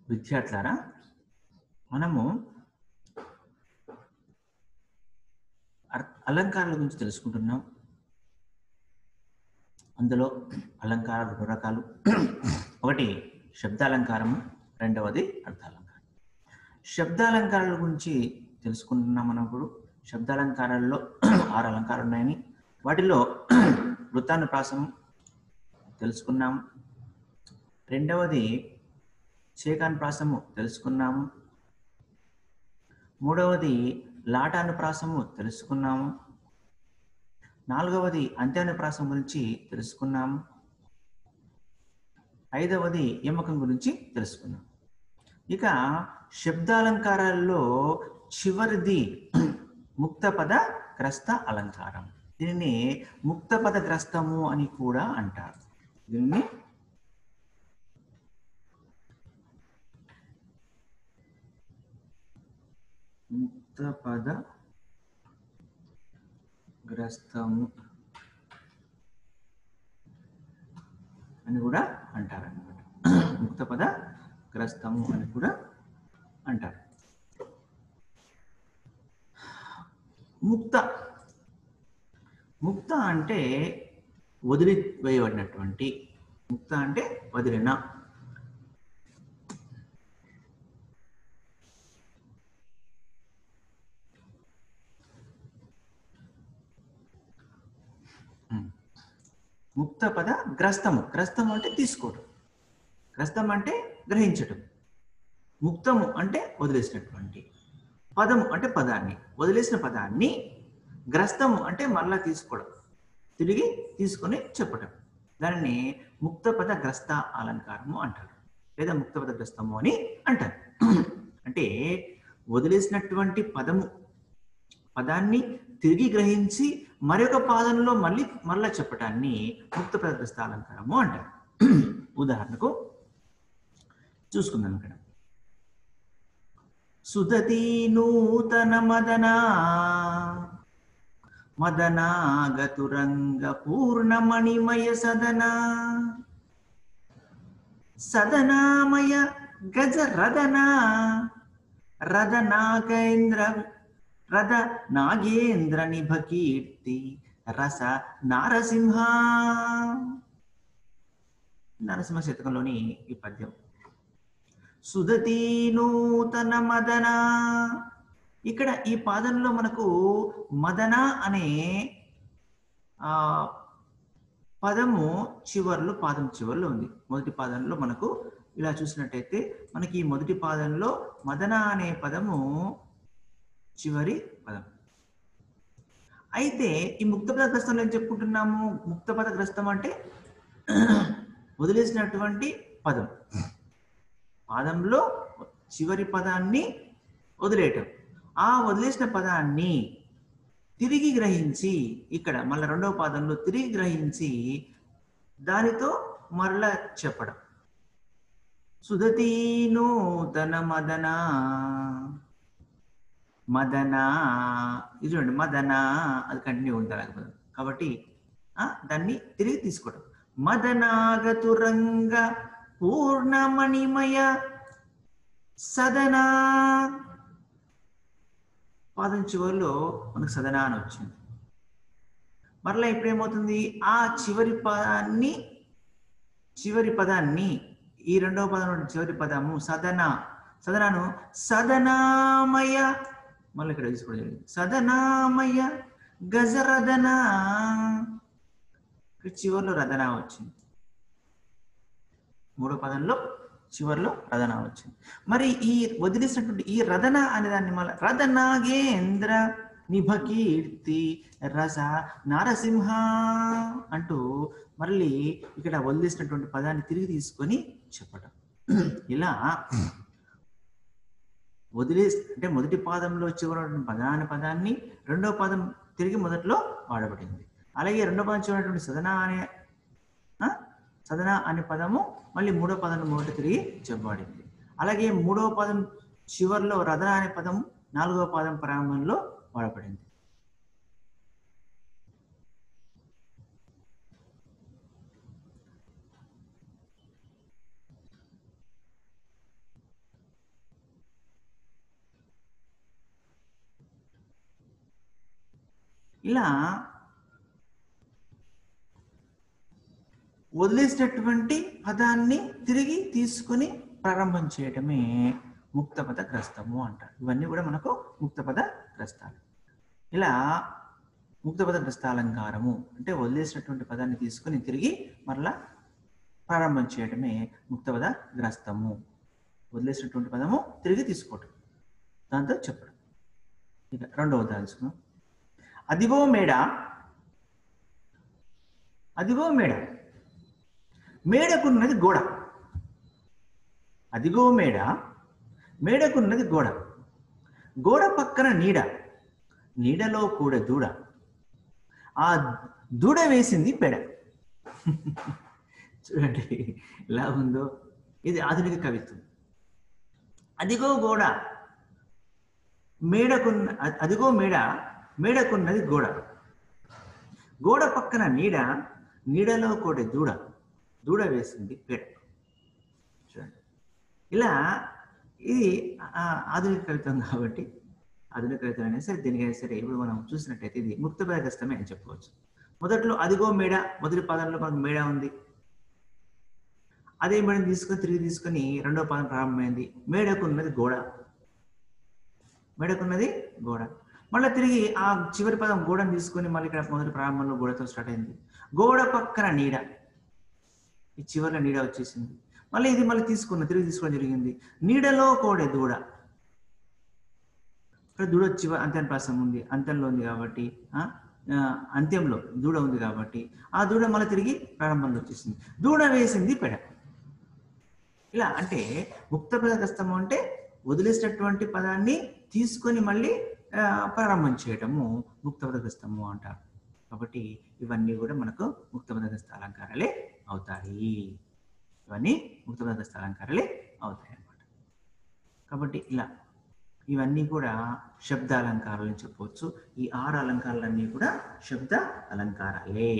విద్యార్థులారా, మనము అలంకారాల గురించి తెలుసుకుంటున్నాం. అందులో అలంకారాలు రెండు రకాలు. ఒకటి శబ్దాలంకారము, రెండవది అర్థాలంకారం. శబ్దాలంకారాల గురించి తెలుసుకుంటున్నాం. మనం ఇప్పుడు శబ్దాలంకారాల్లో 6 అలంకారాలు ఉన్నాయని, వాటిలో వృత్తానుప్రాసము తెలుసుకున్నాము. రెండవది చేకానుప్రాసము తెలుసుకున్నాము. మూడవది లాటానుప్రాసము తెలుసుకున్నాము. నాలుగవది అంత్యానుప్రాసం గురించి తెలుసుకున్నాము. ఐదవది యమకం గురించి తెలుసుకున్నాం. ఇక శబ్దాలంకారాల్లో చివరిది ముక్తపద గ్రస్త అలంకారం. దీనిని ముక్తపద గ్రస్తము అని కూడా అంటారు. దీన్ని ముక్తపద గ్రస్తము అని కూడా అంటారు అన్నమాట. ముక్తపద గ్రస్తము అని కూడా అంటారు. ముక్త అంటే వదిలివేయబడినటువంటి, ముక్త అంటే వదిలిన. ముక్తపద గ్రస్తము. గ్రస్తము అంటే తీసుకోవడం, గ్రస్తం అంటే గ్రహించటం. ముక్తము అంటే వదిలేసినటువంటి, పదము అంటే పదాన్ని, వదిలేసిన పదాన్ని. గ్రస్తము అంటే మరలా తీసుకోవడం, తిరిగి తీసుకొని చెప్పటం. దానిని ముక్తపద గ్రస్త అలంకారము అంటారు, లేదా ముక్తపద గ్రస్తము అని అంటారు. అంటే వదిలేసినటువంటి పదాన్ని తిరిగి గ్రహించి మరొక పాదంలో మళ్ళా చెప్పటాన్ని ముక్తపద గ్రస్త అలంకారము అంటారు. ఉదాహరణకు చూసుకుందాం. ఇక్కడ సుదతి నూతన మదనాగతురంగ పూర్ణమణిమయ సదనామయ గజ రద నాగేంద్ర నిభ కీర్తి రస నారసింహ శతకంలోని ఈ పద్యం. సుదతి నూతన మదన. ఇక్కడ ఈ పాదంలో మనకు మదన అనే పదము పాదం చివర్లో ఉంది. మొదటి పాదంలో మనకు ఇలా చూసినట్టయితే మనకి ఈ మొదటి పాదంలో మదన అనే పదము చివరి పదం. అయితే ఈ ముక్తపద గ్రస్తంలో ఏం చెప్పుకుంటున్నాము? ముక్తపద గ్రస్తం అంటే వదిలేసినటువంటి పదం, పాదంలో చివరి పదాన్ని వదిలేయటం. ఆ వదిలేసిన పదాన్ని తిరిగి గ్రహించి, ఇక్కడ మళ్ళీ రెండవ పాదంలో తిరిగి గ్రహించి దానితో మరలా చెప్పడం. సుదతి నూతన మదన. ఇది చూడండి, మదన అది కంటిన్యూ ఉంటుంది కాబట్టి దాన్ని తిరిగి తీసుకోవడం. మదనాగతురంగ పూర్ణమణిమయ సదనా. పాదం చివరిలో మనకు సదనా అని వచ్చింది. మరలా ఇప్పుడేమవుతుంది? ఆ చివరి పదాన్ని ఈ రెండవ పదం చివరి పదము సదనాను సదనామయ, మళ్ళీ ఇక్కడ తీసుకోవడం జరిగింది. సదనామయ గజరదన. చివరిలో రదన వచ్చింది. మూడో పదంలో చివరిలో రదన వచ్చింది. మరి ఈ వదిలేసినటువంటి ఈ రదన అనే దాన్ని మళ్ళీ రదనాగేంద్ర నిభ కీర్తి రస నారసింహ అంటూ మళ్ళీ ఇక్కడ వదిలేసినటువంటి పదాన్ని తిరిగి తీసుకొని చెప్పడం. ఇలా అంటే మొదటి పాదంలో చివరి పదాన్ని రెండో పదం తిరిగి మొదట్లో వాడబడింది. అలాగే రెండో పదం చివరినటువంటి సదన అనే పదము మళ్ళీ మూడో పదం మొదట తిరిగి చెప్పబడింది. అలాగే మూడవ పదం చివరిలో రదన అనే పదం నాలుగవ పదం ప్రారంభంలో వాడబడింది. ఇలా వదిలేసినటువంటి పదాన్ని తిరిగి తీసుకుని ప్రారంభం చేయటమే ముక్తపద గ్రస్తము అంటారు. ఇవన్నీ కూడా మనకు ముక్తపద గ్రస్తాలు. ఇలా ముక్తపద గ్రస్తాలంకారము అంటే వదిలేసినటువంటి పదాన్ని తీసుకుని తిరిగి మరలా ప్రారంభం చేయటమే ముక్తపద గ్రస్తము. వదిలేసినటువంటి పదము తిరిగి తీసుకోవటం, దాంతో చెప్పడం. ఇక రెండవ ఉదాహరణ తీసుకున్నాం. అదిగో మేడ, అదిగో మేడ, మేడకున్నది గోడ. అదిగో మేడ, మేడకున్నది గోడ, గోడ పక్కన నీడ, నీడలో కూడా దూడ, ఆ దూడ వేసింది పెడ. చూడండి ఎలా ఉందో, ఇది ఆధునిక కవిత్వం. అదిగో గోడ, అదిగో మేడ, మేడకున్నది గోడ, గోడ పక్కన నీడ, నీడలో కూడా దూడ, దూడ వేసింది పెడ. చూడండి ఇలా ఇది ఆధునిక కవిత్వం కాబట్టి, ఆధునిక కవిత్వం అయినా సరే దేనికైనా సరే ఇప్పుడు మనం చూసినట్టయితే ఇది ముక్తపద గ్రస్తమే అని చెప్పవచ్చు. మొదట్లో అదిగో మేడ, మొదటి పదంలో మనకు మేడ ఉంది. అదే మేడని తిరిగి తీసుకొని రెండో పదం ప్రారంభమైంది. మేడకున్నది గోడ, మేడకున్నది గోడ. మళ్ళీ తిరిగి ఆ చివరి పదం గోడను తీసుకొని మళ్ళీ ఇక్కడ మొదటి ప్రారంభంలో గోడతో స్టార్ట్ అయింది. గోడ పక్కన నీడ, ఈ చివరిలో నీడ వచ్చేసింది. మళ్ళీ ఇది మళ్ళీ తిరిగి తీసుకోవడం జరిగింది. నీడలో కోడే దూడ, ఇక్కడ దూడ అంత్యం ప్రాసం ఉంది, అంత్యంలో ఉంది కాబట్టి అంత్యంలో దూడ ఉంది కాబట్టి ఆ దూడ మళ్ళీ తిరిగి ప్రారంభంలో వచ్చేసింది. దూడ వేసింది పెడ. ఇలా అంటే ముక్తపద గ్రస్తము అంటే వదిలేసినటువంటి పదాన్ని తీసుకొని మళ్ళీ ప్రారంభం చేయటము ముక్తపద గ్రస్తము అంటారు. కాబట్టి ఇవన్నీ కూడా మనకు ముక్తపద గ్రస్త అలంకారాలే అవుతాయి. ఇవన్నీ ముక్తపద గ్రస్త అలంకారాలే అవుతాయి అన్నమాట. కాబట్టి ఇలా ఇవన్నీ కూడా శబ్ద అలంకారాలు అని చెప్పవచ్చు. ఈ 6 అలంకారాలన్నీ కూడా శబ్ద అలంకారాలే.